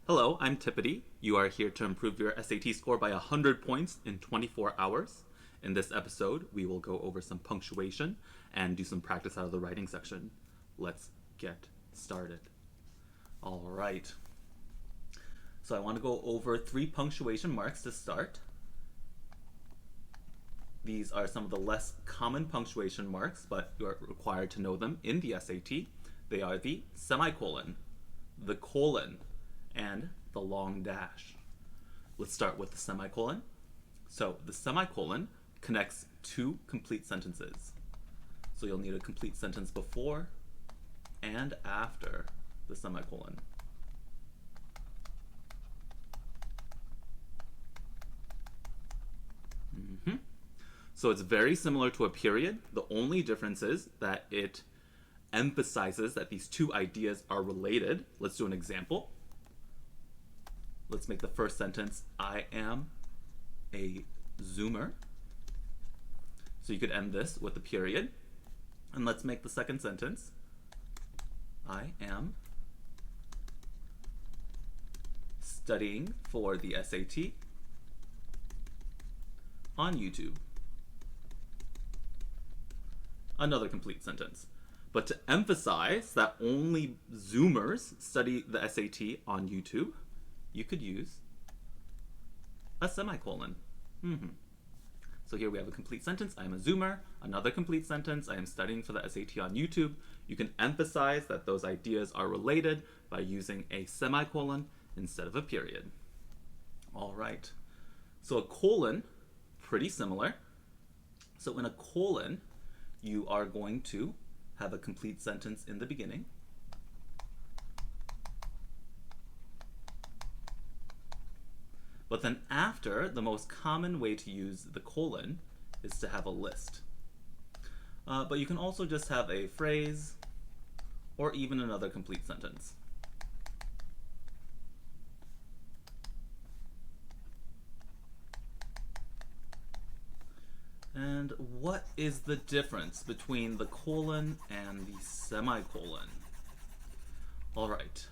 Hello, I'm Tippity. You are here to improve your SAT score by 100 points in 24 hours. In this episode, we will go over some punctuation and do some practice out of the writing section. Let's get started. All right. So I want to go over 3 punctuation marks to start. These are some of the less common punctuation marks, but you are required to know them in the SAT. They are the semicolon, the colon, and the long dash. Let's start with the semicolon. So the semicolon connects 2 complete sentences. So you'll need a complete sentence before and after the semicolon. So it's very similar to a period. The only difference is that it emphasizes that these 2 ideas are related. Let's do an example. Let's make the first sentence, I am a Zoomer. So you could end this with a period. And let's make the second sentence, I am studying for the SAT on YouTube. Another complete sentence. But to emphasize that only Zoomers study the SAT on YouTube, you could use a semicolon. So here we have a complete sentence, I am a Zoomer. Another complete sentence, I am studying for the SAT on YouTube. You can emphasize that those ideas are related by using a semicolon instead of a period. All right. So a colon, pretty similar. So in a colon, you are going to have a complete sentence in the beginning. But then after, the most common way to use the colon is to have a list. But you can also just have a phrase or even another complete sentence. And what is the difference between the colon and the semicolon? All right.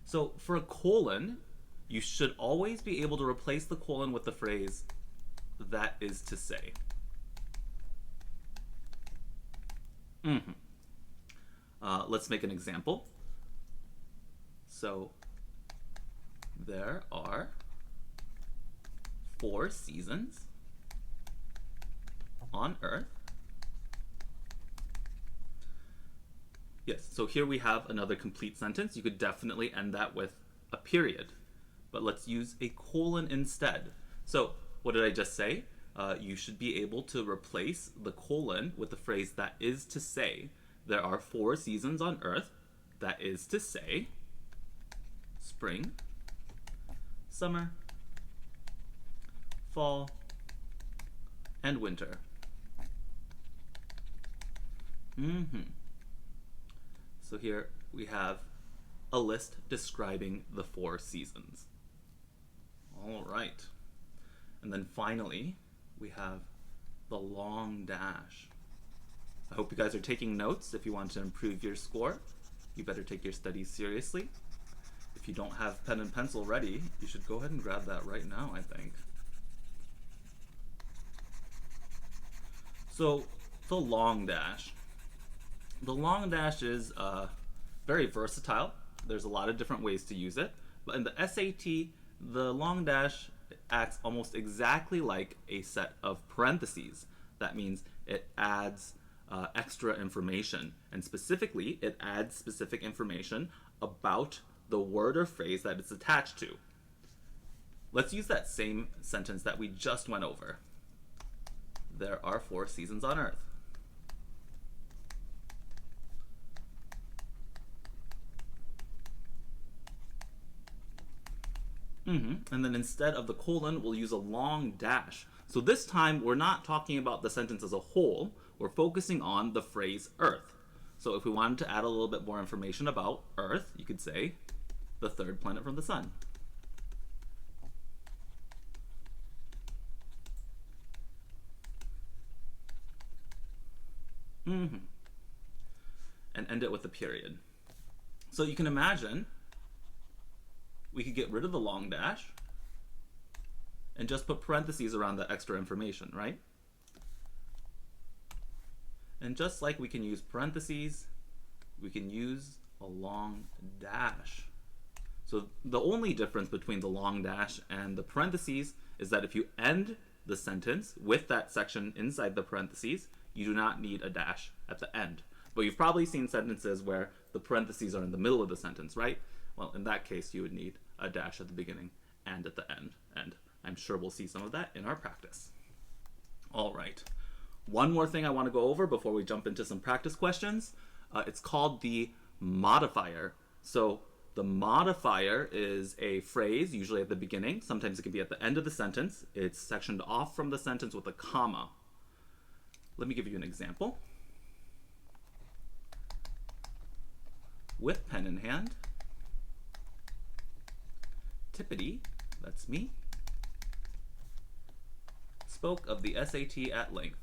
So for a colon, you should always be able to replace the colon with the phrase, that is to say. Let's make an example. So there are 4 seasons on Earth. Yes, so here we have another complete sentence. You could definitely end that with a period, but let's use a colon instead. So what did I just say? You should be able to replace the colon with the phrase, that is to say. There are 4 seasons on Earth. That is to say, spring, summer, fall, and winter. So here we have a list describing the 4 seasons. All right. And then finally, we have the long dash. I hope you guys are taking notes. If you want to improve your score, you better take your studies seriously. If you don't have pen and pencil ready, you should go ahead and grab that right now, I think. So, the long dash. The long dash is very versatile. There's a lot of different ways to use it. But in the SAT, the long dash acts almost exactly like a set of parentheses. That means it adds extra information. And specifically, it adds specific information about the word or phrase that it's attached to. Let's use that same sentence that we just went over. There are 4 seasons on Earth. And then instead of the colon, we'll use a long dash. So this time, we're not talking about the sentence as a whole. We're focusing on the phrase Earth. So if we wanted to add a little bit more information about Earth, you could say, the 3rd planet from the sun. And end it with a period. So you can imagine we could get rid of the long dash and just put parentheses around the extra information, right? And just like we can use parentheses, we can use a long dash. So the only difference between the long dash and the parentheses is that if you end the sentence with that section inside the parentheses, you do not need a dash at the end. But you've probably seen sentences where the parentheses are in the middle of the sentence, right? Well, in that case, you would need a dash at the beginning and at the end. And I'm sure we'll see some of that in our practice. All right. One more thing I want to go over before we jump into some practice questions. It's called the modifier. So the modifier is a phrase, usually at the beginning. Sometimes it can be at the end of the sentence. It's sectioned off from the sentence with a comma. Let me give you an example. With pen in hand, Tippity, that's me, spoke of the SAT at length.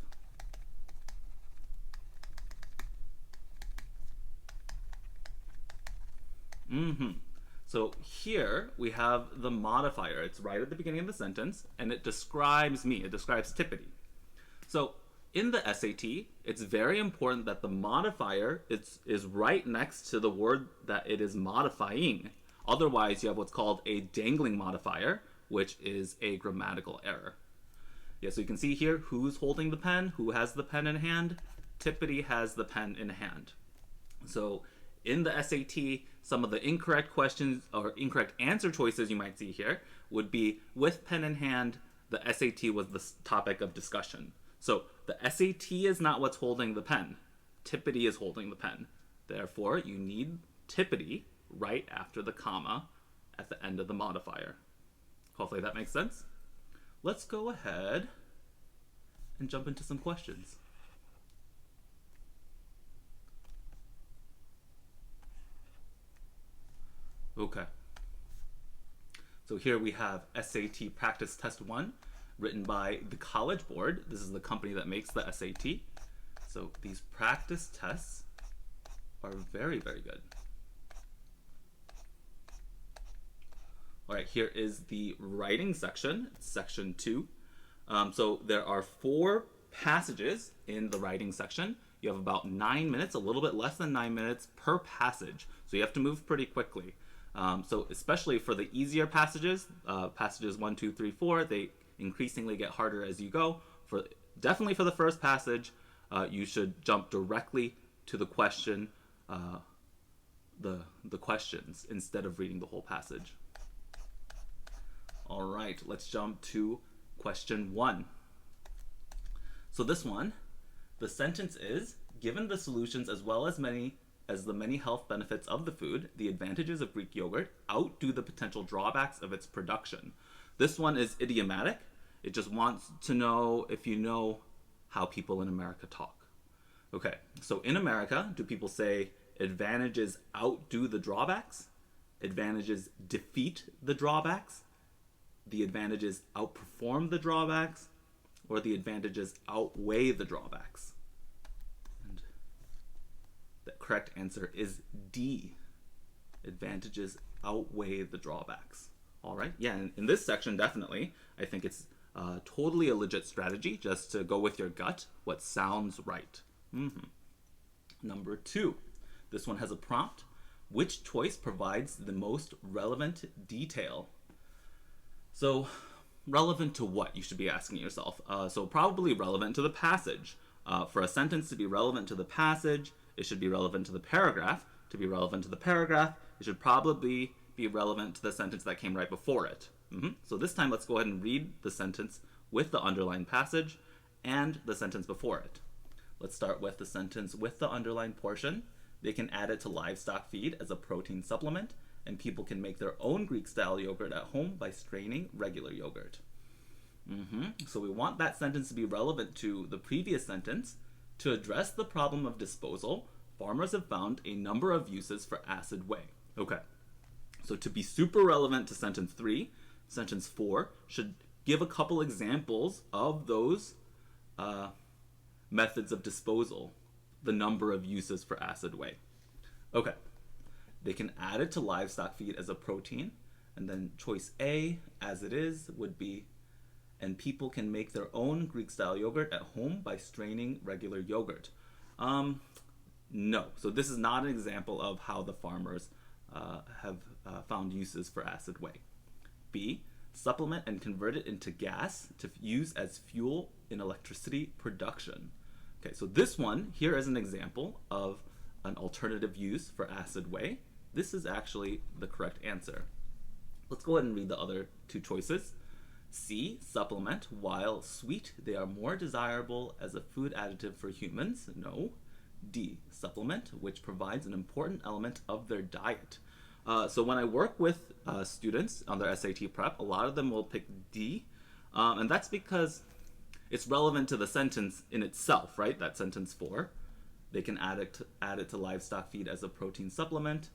So here we have the modifier. It's right at the beginning of the sentence, and it describes me. It describes Tippity. So in the SAT, it's very important that the modifier is right next to the word that it is modifying. Otherwise, you have what's called a dangling modifier, which is a grammatical error. Yeah, so you can see here who's holding the pen, who has the pen in hand. Tippity has the pen in hand. So in the SAT, some of the incorrect questions or incorrect answer choices you might see here would be with pen in hand, the SAT was the topic of discussion. So the SAT is not what's holding the pen. Tippity is holding the pen. Therefore, you need Tippity right after the comma at the end of the modifier. Hopefully that makes sense. Let's go ahead and jump into some questions. Okay. So here we have SAT Practice Test 1, written by the College Board. This is the company that makes the SAT. So these practice tests are very, very good. All right, here is the writing section, section 2. So there are 4 passages in the writing section. You have about 9 minutes, a little bit less than 9 minutes per passage. So you have to move pretty quickly. So especially for the easier passages, passages 1, 2, 3, 4, they increasingly get harder as you go. Definitely for the first passage, you should jump directly to the question, the questions, instead of reading the whole passage. All right, let's jump to question 1. So this one, the sentence is, given the solutions as well as the many health benefits of the food, the advantages of Greek yogurt outdo the potential drawbacks of its production. This one is idiomatic. It just wants to know if you know how people in America talk. Okay, so in America, do people say advantages outdo the drawbacks? Advantages defeat the drawbacks? The advantages outperform the drawbacks? Or the advantages outweigh the drawbacks? And the correct answer is D. Advantages outweigh the drawbacks. All right, yeah, in this section, definitely, I think it's totally a legit strategy just to go with your gut, what sounds right. Number 2, this one has a prompt. Which choice provides the most relevant detail? So, relevant to what, you should be asking yourself. So probably relevant to the passage. For a sentence to be relevant to the passage, it should be relevant to the paragraph. To be relevant to the paragraph, it should probably be relevant to the sentence that came right before it. So this time, let's go ahead and read the sentence with the underlined passage and the sentence before it. Let's start with the sentence with the underlined portion. They can add it to livestock feed as a protein supplement, and people can make their own Greek-style yogurt at home by straining regular yogurt. So we want that sentence to be relevant to the previous sentence. To address the problem of disposal, farmers have found a number of uses for acid whey. Okay, so to be super relevant to sentence 3, sentence 4 should give a couple examples of those methods of disposal, the number of uses for acid whey. Okay, they can add it to livestock feed as a protein. And then choice A, as it is, would be, and people can make their own Greek-style yogurt at home by straining regular yogurt. No. So this is not an example of how the farmers have found uses for acid whey. B, supplement and convert it into gas to use as fuel in electricity production. Okay, so this one here is an example of an alternative use for acid whey. This is actually the correct answer. Let's go ahead and read the other two choices. C, supplement. While sweet, they are more desirable as a food additive for humans. No. D, supplement, which provides an important element of their diet. So when I work with students on their SAT prep, a lot of them will pick D, and that's because it's relevant to the sentence in itself, right? That sentence 4. They can add it to livestock feed as a protein supplement,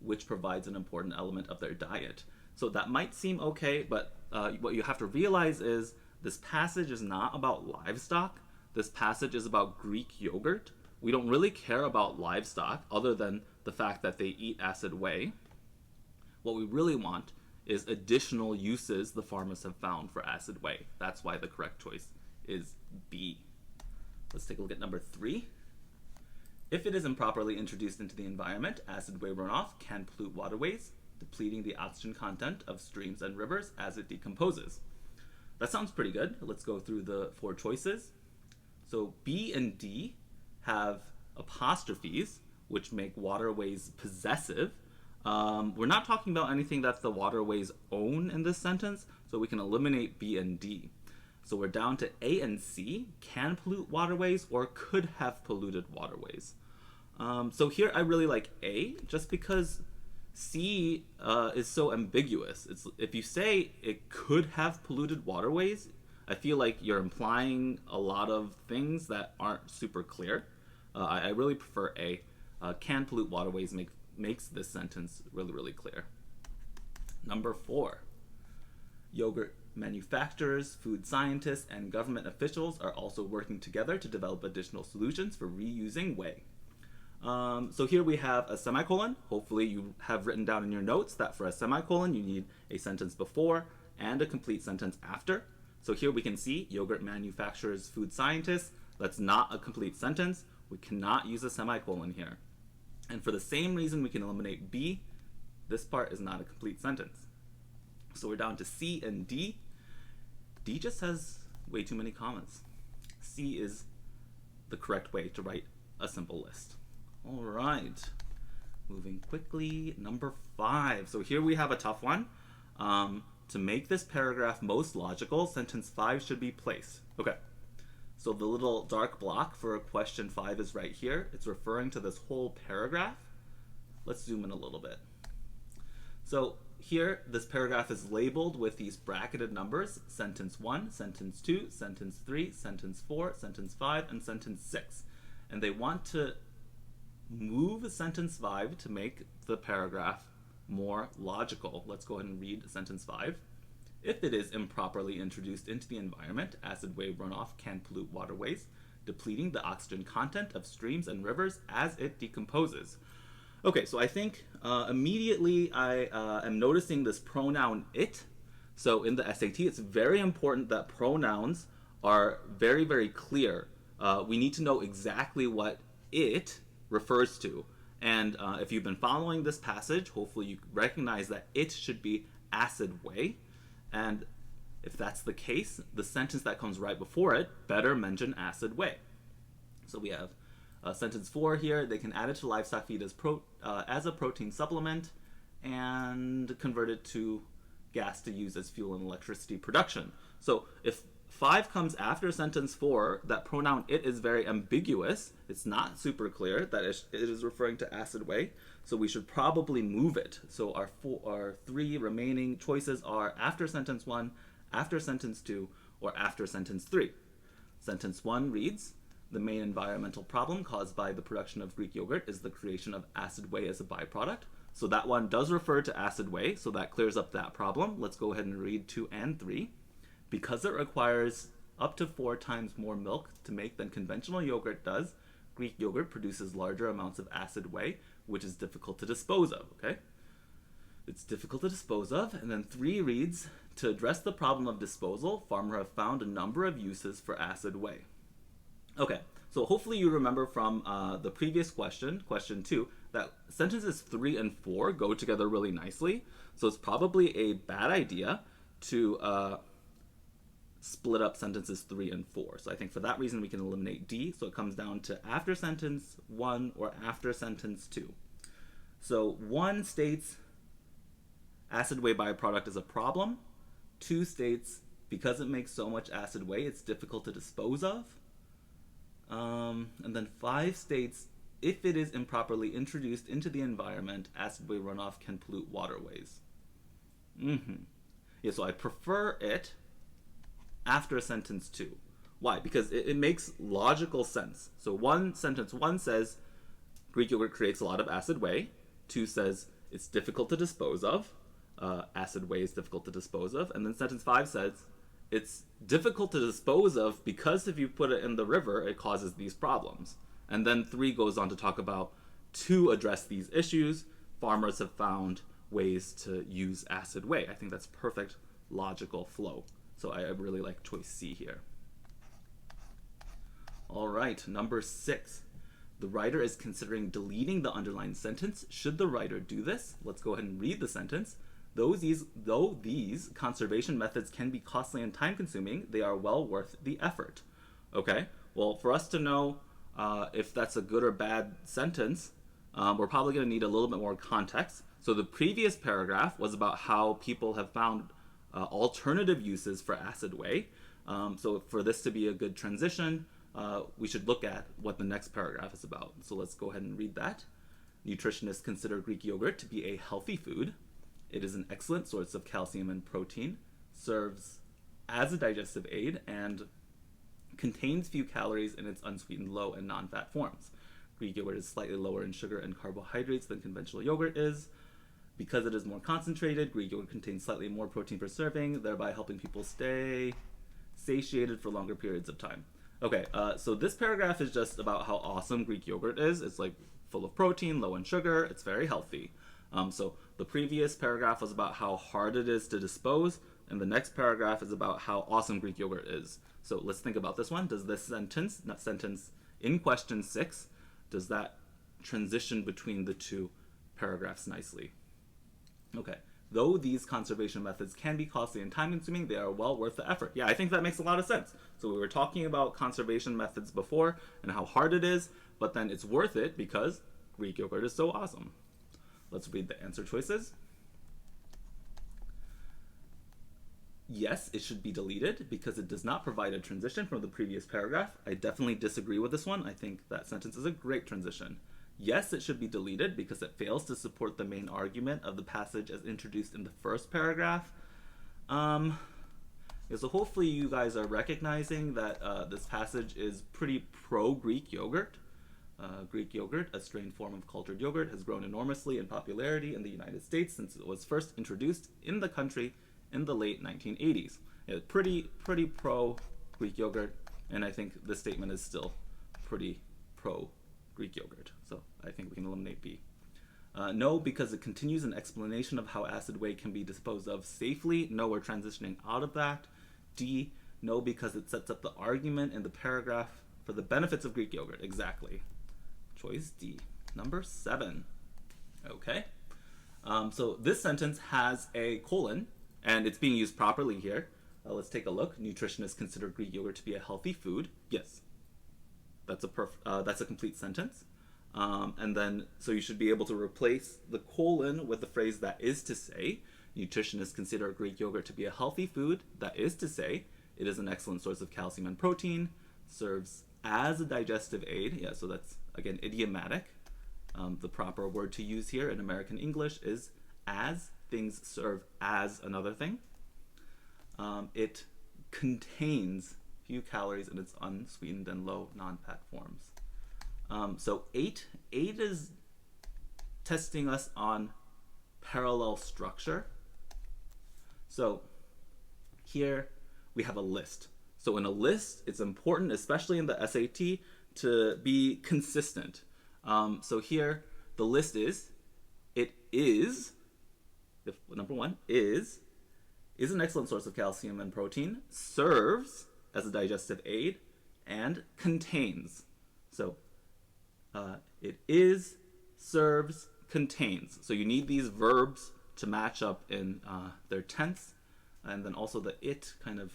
which provides an important element of their diet. So that might seem okay, but what you have to realize is this passage is not about livestock. This passage is about Greek yogurt. We don't really care about livestock other than the fact that they eat acid whey. What we really want is additional uses the farmers have found for acid whey. That's why the correct choice is B. Let's take a look at number 3. If it is improperly introduced into the environment, acid whey runoff can pollute waterways, depleting the oxygen content of streams and rivers as it decomposes. That sounds pretty good. Let's go through the 4 choices. So B and D have apostrophes, which make waterways possessive. We're not talking about anything that the waterways own in this sentence, so we can eliminate B and D. So we're down to A and C, can pollute waterways or could have polluted waterways. So here I really like A, just because C is so ambiguous. If you say it could have polluted waterways, I feel like you're implying a lot of things that aren't super clear. I really prefer A. Can pollute waterways makes this sentence really, really clear. Number 4. Yogurt manufacturers, food scientists, and government officials are also working together to develop additional solutions for reusing whey. So here we have a semicolon. Hopefully you have written down in your notes that for a semicolon you need a sentence before and a complete sentence after. So here we can see yogurt manufacturers, food scientists. That's not a complete sentence. We cannot use a semicolon here. And for the same reason we can eliminate B, this part is not a complete sentence. So we're down to C and D. D just has way too many commas. C is the correct way to write a simple list. All right, moving quickly, number 5. So here we have a tough one. To make this paragraph most logical, sentence 5 should be placed. Okay, so the little dark block for question 5 is right here. It's referring to this whole paragraph. Let's zoom in a little bit. So here, this paragraph is labeled with these bracketed numbers: sentence 1, sentence 2, sentence 3, sentence 4, sentence 5, and sentence 6. And they want to move sentence 5 to make the paragraph more logical. Let's go ahead and read sentence 5. If it is improperly introduced into the environment, acid whey runoff can pollute waterways, depleting the oxygen content of streams and rivers as it decomposes. Okay, so I think immediately I am noticing this pronoun it. So in the SAT, it's very important that pronouns are very, very clear. We need to know exactly what it refers to. And if you've been following this passage, hopefully you recognize that it should be acid whey. And if that's the case, the sentence that comes right before it better mention acid whey. So we have sentence 4 here. They can add it to livestock feed as a protein supplement and convert it to gas to use as fuel in electricity production. So if 5 comes after sentence 4, that pronoun it is very ambiguous. It's not super clear that it is referring to acid whey, so we should probably move it. So our 3 remaining choices are after sentence 1, after sentence 2, or after sentence 3. Sentence 1 reads, the main environmental problem caused by the production of Greek yogurt is the creation of acid whey as a byproduct. So that one does refer to acid whey, so that clears up that problem. Let's go ahead and read 2 and 3. Because it requires up to 4 times more milk to make than conventional yogurt does, Greek yogurt produces larger amounts of acid whey, which is difficult to dispose of, okay? It's difficult to dispose of. And then 3 reads, to address the problem of disposal, farmers have found a number of uses for acid whey. Okay, so hopefully you remember from the previous question, question 2, that sentences 3 and 4 go together really nicely. So it's probably a bad idea to split up sentences 3 and 4. So I think for that reason we can eliminate D. So it comes down to after sentence 1 or after sentence 2. So 1 states acid whey byproduct is a problem. 2 states because it makes so much acid whey, it's difficult to dispose of. And then 5 states if it is improperly introduced into the environment, acid whey runoff can pollute waterways. Yeah, so I prefer it after sentence 2. Why? Because it makes logical sense. So sentence 1 says Greek yogurt creates a lot of acid whey. 2 says it's difficult to dispose of. Acid whey is difficult to dispose of. And then sentence 5 says it's difficult to dispose of because if you put it in the river, it causes these problems. And then 3 goes on to talk about, to address these issues, farmers have found ways to use acid whey. I think that's perfect logical flow. So I really like choice C here. All right, number 6. The writer is considering deleting the underlined sentence. Should the writer do this? Let's go ahead and read the sentence. Though these conservation methods can be costly and time-consuming, they are well worth the effort. Okay, well, for us to know if that's a good or bad sentence, we're probably going to need a little bit more context. So the previous paragraph was about how people have found alternative uses for acid whey. So for this to be a good transition, we should look at what the next paragraph is about. So let's go ahead and read that. Nutritionists consider Greek yogurt to be a healthy food. It is an excellent source of calcium and protein, serves as a digestive aid, and contains few calories in its unsweetened low and non-fat forms. Greek yogurt is slightly lower in sugar and carbohydrates than conventional yogurt is. Because it is more concentrated, Greek yogurt contains slightly more protein per serving, thereby helping people stay satiated for longer periods of time. Okay, so this paragraph is just about how awesome Greek yogurt is. It's like full of protein, low in sugar, it's very healthy. So the previous paragraph was about how hard it is to dispose, and the next paragraph is about how awesome Greek yogurt is. So let's think about this one. Does this sentence in question 6, does that transition between the two paragraphs nicely? Okay. Though these conservation methods can be costly and time-consuming, they are well worth the effort. Yeah, I think that makes a lot of sense. So we were talking about conservation methods before and how hard it is, but then it's worth it because Greek yogurt is so awesome. Let's read the answer choices. Yes, it should be deleted because it does not provide a transition from the previous paragraph. I definitely disagree with this one. I think that sentence is a great transition. Yes, it should be deleted because it fails to support the main argument of the passage as introduced in the first paragraph. So hopefully you guys are recognizing that this passage is pretty pro-Greek yogurt. Greek yogurt, a strained form of cultured yogurt, has grown enormously in popularity in the United States since it was first introduced in the country in the late 1980s. Pretty pro-Greek yogurt, and I think this statement is still pretty pro-Greek yogurt. So I think we can eliminate B. No, because it continues an explanation of how acid whey can be disposed of safely. No, we're transitioning out of that. D, no, because it sets up the argument in the paragraph for the benefits of Greek yogurt. Exactly. Choice D. Number 7. Okay. So this sentence has a colon, and it's being used properly here. Let's take a look. Nutritionists consider Greek yogurt to be a healthy food. Yes. That's a complete sentence. And then, so you should be able to replace the colon with the phrase that is to say. Nutritionists consider Greek yogurt to be a healthy food. That is to say, it is an excellent source of calcium and protein, serves as a digestive aid. Yeah, so that's, again, idiomatic. The proper word to use here in American English is as. Things serve as another thing. It contains few calories in its unsweetened and low non-fat forms. So 8 is testing us on parallel structure. So here we have a list. So in a list, it's important, especially in the SAT, to be consistent. So here the list is, it is if number one is an excellent source of calcium and protein, serves as a digestive aid, and contains. So it is, serves, contains. So you need these verbs to match up in their tense, and then also the it kind of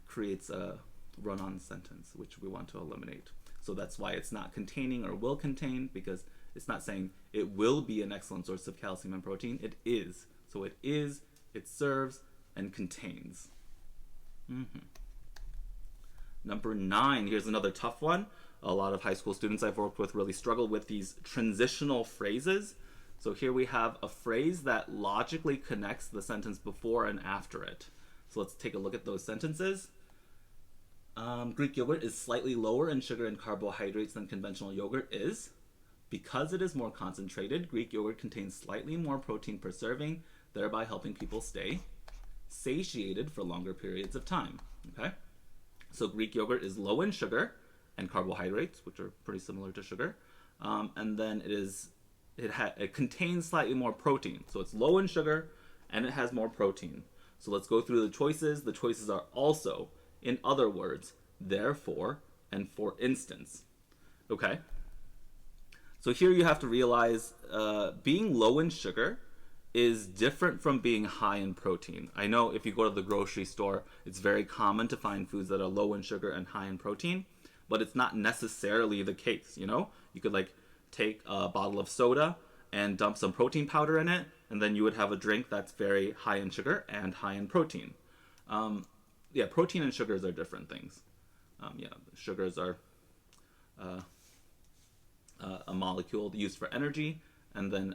creates a run-on sentence, which we want to eliminate. So that's why it's not containing or will contain, because it's not saying it will be an excellent source of calcium and protein. It is. So it is, it serves, and contains. Number 9, here's another tough one. A lot of high school students I've worked with really struggle with these transitional phrases. So here we have a phrase that logically connects the sentence before and after it. So let's take a look at those sentences. Greek yogurt is slightly lower in sugar and carbohydrates than conventional yogurt is. Because it is more concentrated, Greek yogurt contains slightly more protein per serving, thereby helping people stay satiated for longer periods of time. Okay? So Greek yogurt is low in sugar and carbohydrates, which are pretty similar to sugar. And then it contains slightly more protein. So it's low in sugar and it has more protein. So let's go through the choices. The choices are also, in other words, therefore, and for instance. Okay? So here you have to realize being low in sugar is different from being high in protein. I know if you go to the grocery store, it's very common to find foods that are low in sugar and high in protein, but it's not necessarily the case, you know? You could like take a bottle of soda and dump some protein powder in it, and then you would have a drink that's very high in sugar and high in protein. Protein and sugars are different things. Sugars are a molecule used for energy, and then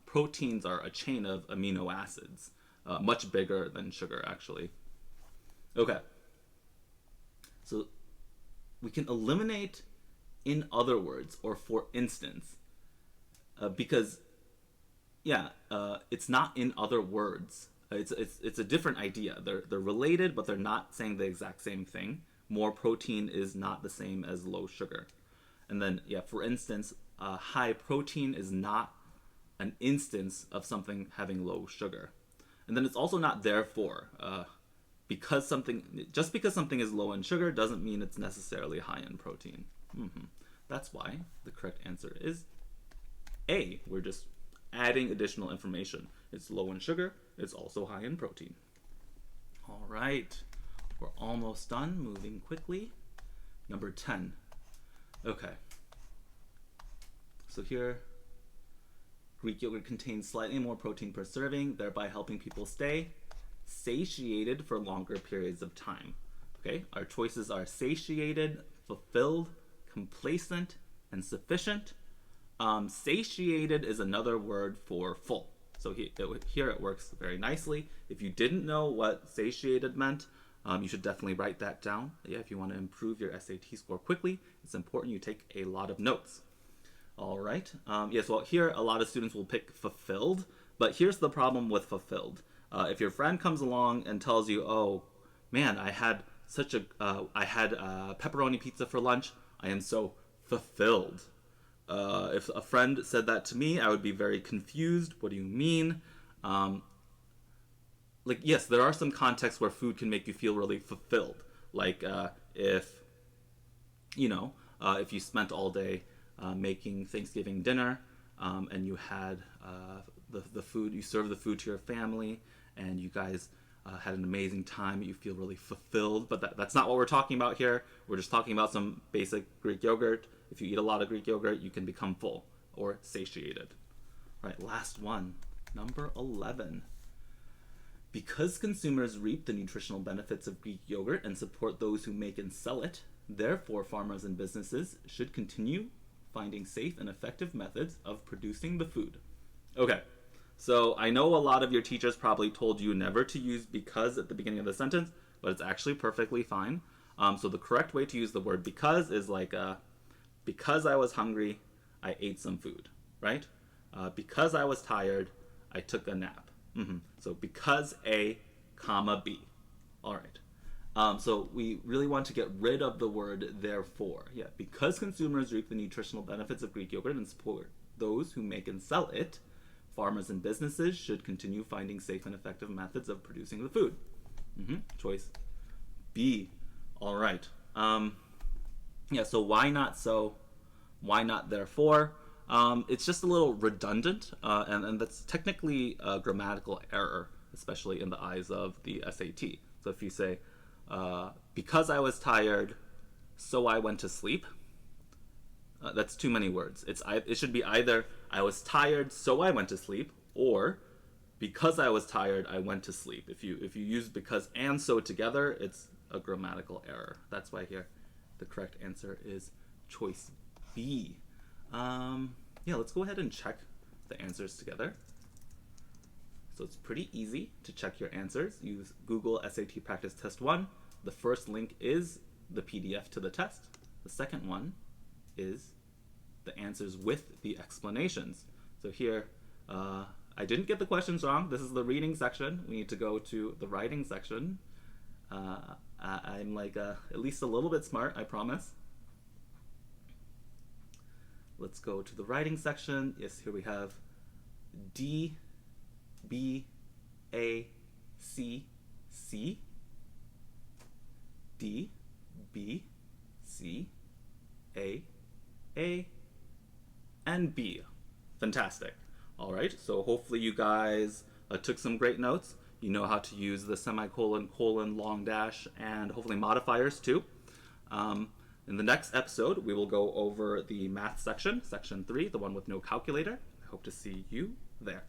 proteins are a chain of amino acids, much bigger than sugar, actually. Okay. So we can eliminate in other words or for instance, because it's not in other words. It's a different idea. They're related, but they're not saying the exact same thing. More protein is not the same as low sugar. And then, for instance, high protein is not an instance of something having low sugar. And then it's also not therefore. Just because something is low in sugar doesn't mean it's necessarily high in protein. That's why the correct answer is A. We're just adding additional information. It's low in sugar. It's also high in protein. All right. We're almost done. Moving quickly. Number 10. Okay. So here, Greek yogurt contains slightly more protein per serving, thereby helping people stay satiated for longer periods of time. Okay, our choices are satiated, fulfilled, complacent, and sufficient. Satiated is another word for full. So here it works very nicely. If you didn't know what satiated meant, you should definitely write that down. If you want to improve your SAT score quickly, it's important you take a lot of notes. All right. Here a lot of students will pick fulfilled, but here's the problem with fulfilled. If your friend comes along and tells you, "Oh, man, I had pepperoni pizza for lunch. I am so fulfilled." If a friend said that to me, I would be very confused. What do you mean? Yes, there are some contexts where food can make you feel really fulfilled. Like if you spent all day making Thanksgiving dinner, and you had the food, you served the food to your family, and you guys had an amazing time, you feel really fulfilled. But that's not what we're talking about here. We're just talking about some basic Greek yogurt. If you eat a lot of Greek yogurt, you can become full or satiated. All right, last one, number 11. Because consumers reap the nutritional benefits of Greek yogurt and support those who make and sell it, therefore farmers and businesses should continue finding safe and effective methods of producing the food. Okay, so I know a lot of your teachers probably told you never to use because at the beginning of the sentence, but it's actually perfectly fine. So the correct way to use the word because is because I was hungry, I ate some food, right? Because I was tired, I took a nap. So because A, comma B. All right. So we really want to get rid of the word therefore. Because consumers reap the nutritional benefits of Greek yogurt and support those who make and sell it, Farmers and businesses should continue finding safe and effective methods of producing the food. Choice B. All right. Yeah, so why not so? Why not therefore? It's just a little redundant, and that's technically a grammatical error, especially in the eyes of the SAT. So if you say, because I was tired, so I went to sleep, that's too many words. It should be either I was tired, so I went to sleep, or because I was tired, I went to sleep. If you use because and so together, it's a grammatical error. That's why here the correct answer is choice B. Yeah, let's go ahead and check the answers together. So it's pretty easy to check your answers. Use Google SAT Practice Test 1. The first link is the PDF to the test. The second one is the answers with the explanations. So here, I didn't get the questions wrong. This is the reading section. We need to go to the writing section. I'm like at least a little bit smart, I promise. Let's go to the writing section. Yes, here we have D, B, A, C, C. D, B, C, A, and B. Fantastic. All right, so hopefully you guys took some great notes. You know how to use the semicolon, colon, long dash, and hopefully modifiers too. In the next episode, we will go over the math section, section 3, the one with no calculator. I hope to see you there.